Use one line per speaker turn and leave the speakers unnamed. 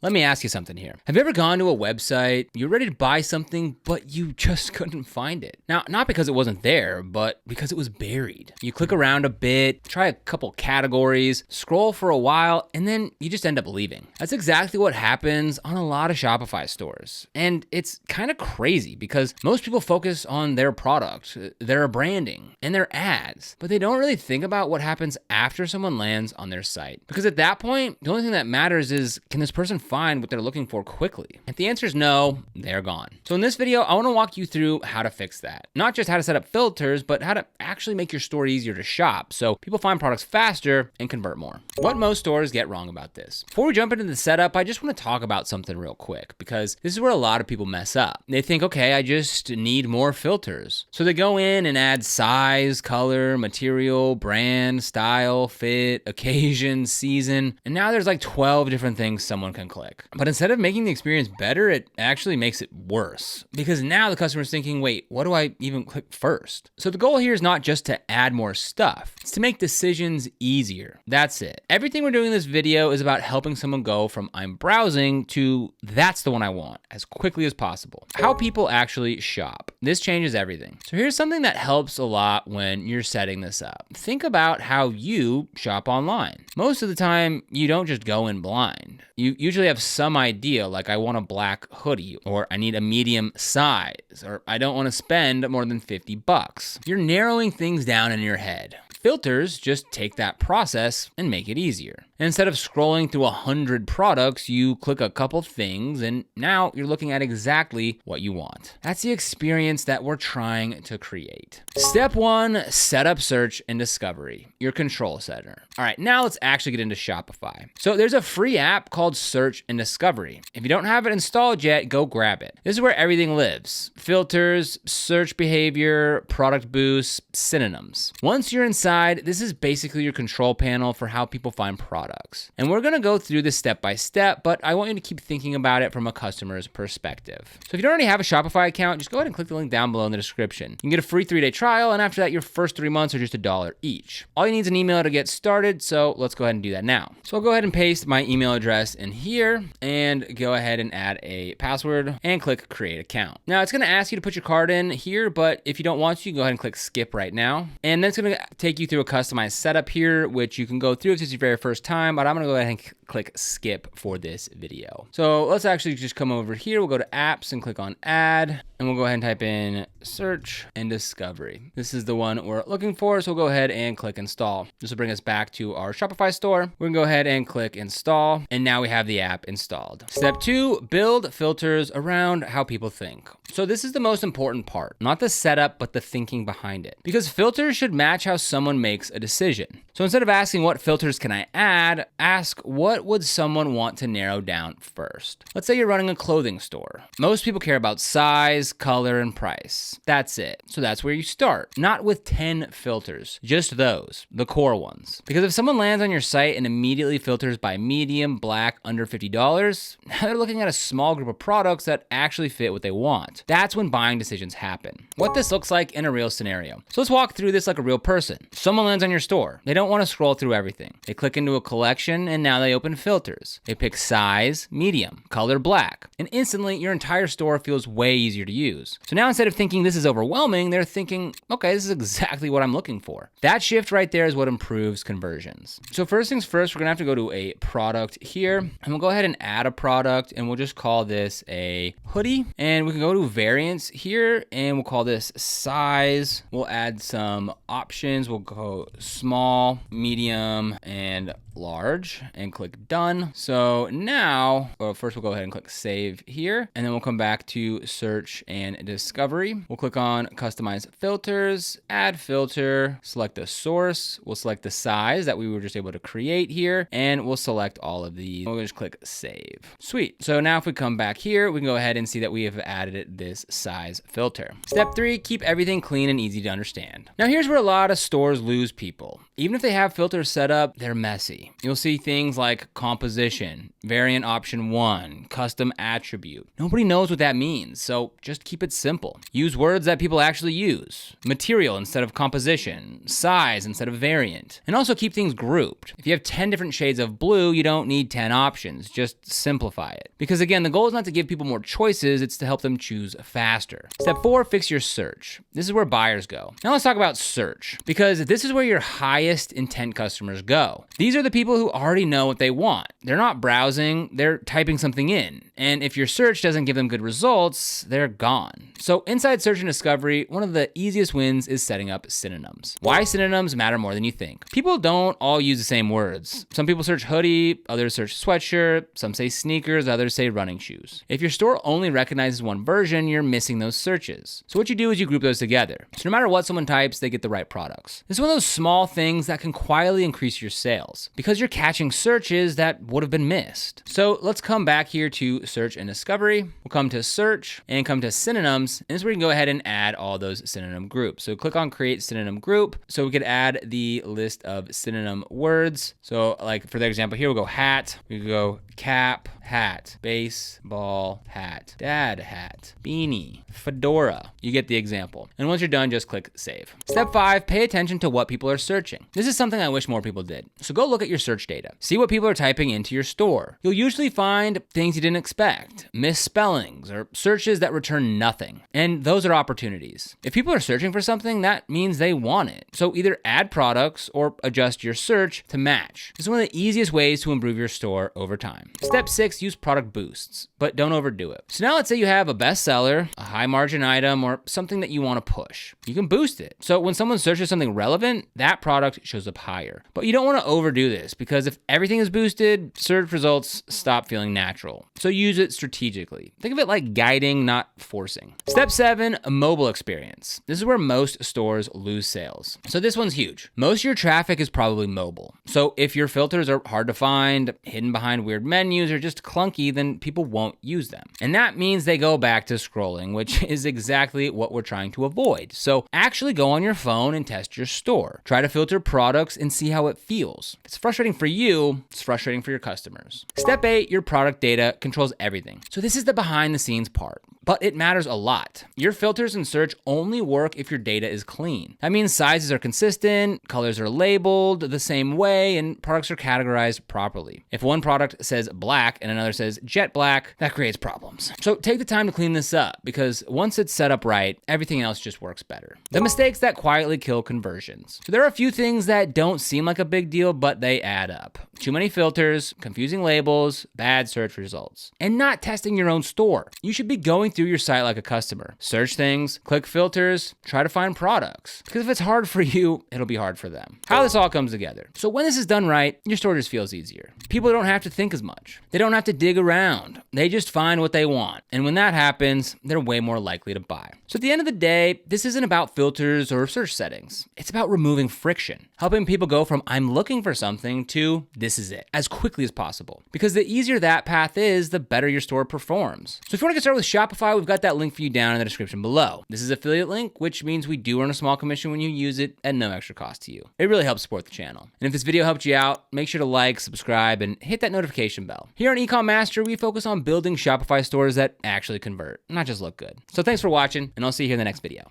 Let me ask you something here. Have you ever gone to a website, you're ready to buy something, but you just couldn't find it? Now, not because it wasn't there, but because it was buried. You click around a bit, try a couple categories, scroll for a while, and then you just end up leaving. That's exactly what happens on a lot of Shopify stores. And it's kind of crazy because most people focus on their product, their branding, and their ads, but they don't really think about what happens after someone lands on their site. Because at that point, the only thing that matters is, can this person find what they're looking for quickly? If the answer is no, they're gone. So in this video, I want to walk you through how to fix that. Not just how to set up filters, but how to actually make your store easier to shop so people find products faster and convert more. What most stores get wrong about this. Before we jump into the setup, I just want to talk about something real quick because this is where a lot of people mess up. They think, okay, I just need more filters. So they go in and add size, color, material, brand, style, fit, occasion, season, and now there's like 12 different things someone can click. But instead of making the experience better, it actually makes it worse because now the customer's thinking, wait, what do I even click first? So the goal here is not just to add more stuff, it's to make decisions easier. That's it. Everything we're doing in this video is about helping someone go from I'm browsing to that's the one I want as quickly as possible. How people actually shop. This changes everything. So here's something that helps a lot when you're setting this up. Think about how you shop online. Most of the time, you don't just go in blind. You usually have some idea, like I want a black hoodie, or I need a medium size, or I don't want to spend more than $50. You're narrowing things down in your head. Filters just take that process and make it easier. And instead of scrolling through 100 products, you click a couple things and now you're looking at exactly what you want. That's the experience that we're trying to create. Step 1, set up search and discovery, your control center. All right, now let's actually get into Shopify. So there's a free app called Search and Discovery. If you don't have it installed yet, go grab it. This is where everything lives. Filters, search behavior, product boosts, synonyms. Once you're inside, this is basically your control panel for how people find products. And we're gonna go through this step by step, but I want you to keep thinking about it from a customer's perspective. So if you don't already have a Shopify account, just go ahead and click the link down below in the description. You can get a free 3-day trial, and after that, your first 3 months are just $1 each. All you need is an email to get started, so let's go ahead and do that now. So I'll go ahead and paste my email address in here, and go ahead and add a password, and click Create Account. Now, it's gonna ask you to put your card in here, but if you don't want to, you can go ahead and click Skip right now. And then it's gonna take you through a customized setup here, which you can go through if this is your very first time, but I'm gonna go ahead and click skip for this video. So let's actually just come over here. We'll go to apps and click on add, and we'll go ahead and type in search and discovery. This is the one we're looking for, so we'll go ahead and click install. This will bring us back to our Shopify store. We're gonna go ahead and click install, and now we have the app installed. Step 2, build filters around how people think. So this is the most important part, not the setup, but the thinking behind it. Because filters should match how someone makes a decision. So instead of asking what filters can I add, ask what would someone want to narrow down first. Let's say you're running a clothing store. Most people care about size, color, and price. That's it. So that's where you start. Not with 10 filters, just those, the core ones. Because if someone lands on your site and immediately filters by medium, black, under $50, now they're looking at a small group of products that actually fit what they want. That's when buying decisions happen. What this looks like in a real scenario. So let's walk through this like a real person. Someone lands on your store. They don't want to scroll through everything. They click into a collection and now they open filters. They pick size, medium, color black, and instantly your entire store feels way easier to use. So now instead of thinking this is overwhelming, they're thinking, okay, this is exactly what I'm looking for. That shift right there is what improves conversions. So first things first, we're gonna have to go to a product here, and we'll go ahead and add a product, and we'll just call this a hoodie, and we can go to variants here, and we'll call this size. We'll add some options. We'll go small, medium, and large, and click done. So now, well, first we'll go ahead and click save here, and then we'll come back to search and discovery. We'll click on customize filters, add filter, select the source. We'll select the size that we were just able to create here, and we'll select all of these. We'll just click save. Sweet. So now if we come back here, we can go ahead and see that we have added this size filter. Step 3, keep everything clean and easy to understand. Now here's where a lot of stores lose people. Even if they have filters set up, they're messy. You'll see things like composition, variant option 1, custom attribute. Nobody knows what that means, so just keep it simple. Use words that people actually use. Material instead of composition. Size instead of variant. And also keep things grouped. If you have 10 different shades of blue, you don't need 10 options. Just simplify it. Because again, the goal is not to give people more choices, it's to help them choose faster. Step 4, fix your search. This is where buyers go. Now let's talk about search, because this is where your highest intent customers go. These are the people who already know what they want. They're not browsing, they're typing something in. And if your search doesn't give them good results, they're gone. So inside search and discovery, one of the easiest wins is setting up synonyms. Why synonyms matter more than you think. People don't all use the same words. Some people search hoodie, others search sweatshirt, some say sneakers, others say running shoes. If your store only recognizes one version, you're missing those searches. So what you do is you group those together. So no matter what someone types, they get the right products. This is one of those small things that can quietly increase your sales because you're catching searches that would have been missed. So let's come back here to search and discovery. We'll come to search and come to synonyms. And this is where you can go ahead and add all those synonym groups. So click on create synonym group. So we could add the list of synonym words. So like for the example here, we'll go hat, we could go cap, hat, baseball hat, dad hat, beanie, fedora. You get the example. And once you're done, just click save. Step 5, pay attention to what people are searching. This is something I wish more people did. So go look at your search data. See what people are typing into your store. You'll usually find things you didn't expect, misspellings, or searches that return nothing. And those are opportunities. If people are searching for something, that means they want it. So either add products or adjust your search to match. This is one of the easiest ways to improve your store over time. Step 6, use product boosts, but don't overdo it. So now let's say you have a bestseller, a high margin item, or something that you want to push. You can boost it. So when someone searches something relevant, that product shows up higher. But you don't want to overdo this because if everything is boosted, search results stop feeling natural. So use it strategically. Think of it like guiding, not forcing. Step 7, a mobile experience. This is where most stores lose sales. So this one's huge. Most of your traffic is probably mobile. So if your filters are hard to find, hidden behind weird menus, or just clunky, then people won't use them. And that means they go back to scrolling, which is exactly what we're trying to avoid. So actually go on your phone and test your store. Try to filter products and see how it feels. If it's frustrating for you, it's frustrating for your customers. Step 8, your product data controls everything. So this is the behind the scenes part, but it matters a lot. Your filters and search only work if your data is clean. That means sizes are consistent, colors are labeled the same way, and products are categorized properly. If one product says black and another says jet black, that creates problems. So take the time to clean this up because once it's set up right, everything else just works better. The mistakes that quietly kill conversions. So there are a few things that don't seem like a big deal, but they add up. Too many filters, confusing labels, bad search results, and not testing your own store. You should be going through your site like a customer. Search things, click filters, try to find products. Because if it's hard for you, it'll be hard for them. How this all comes together. So when this is done right, your store just feels easier. People don't have to think as much. They don't have to dig around. They just find what they want. And when that happens, they're way more likely to buy. So at the end of the day, this isn't about filters or search settings. It's about removing friction, helping people go from I'm looking for something to this is it as quickly as possible. Because the easier that path is, the better your store performs. So if you want to get started with Shopify, we've got that link for you down in the description below. This is affiliate link, which means we do earn a small commission when you use it at no extra cost to you. It really helps support the channel. And if this video helped you out, make sure to like, subscribe, and hit that notification bell. Here on Ecom Master, we focus on building Shopify stores that actually convert, not just look good. So thanks for watching, and I'll see you here in the next video.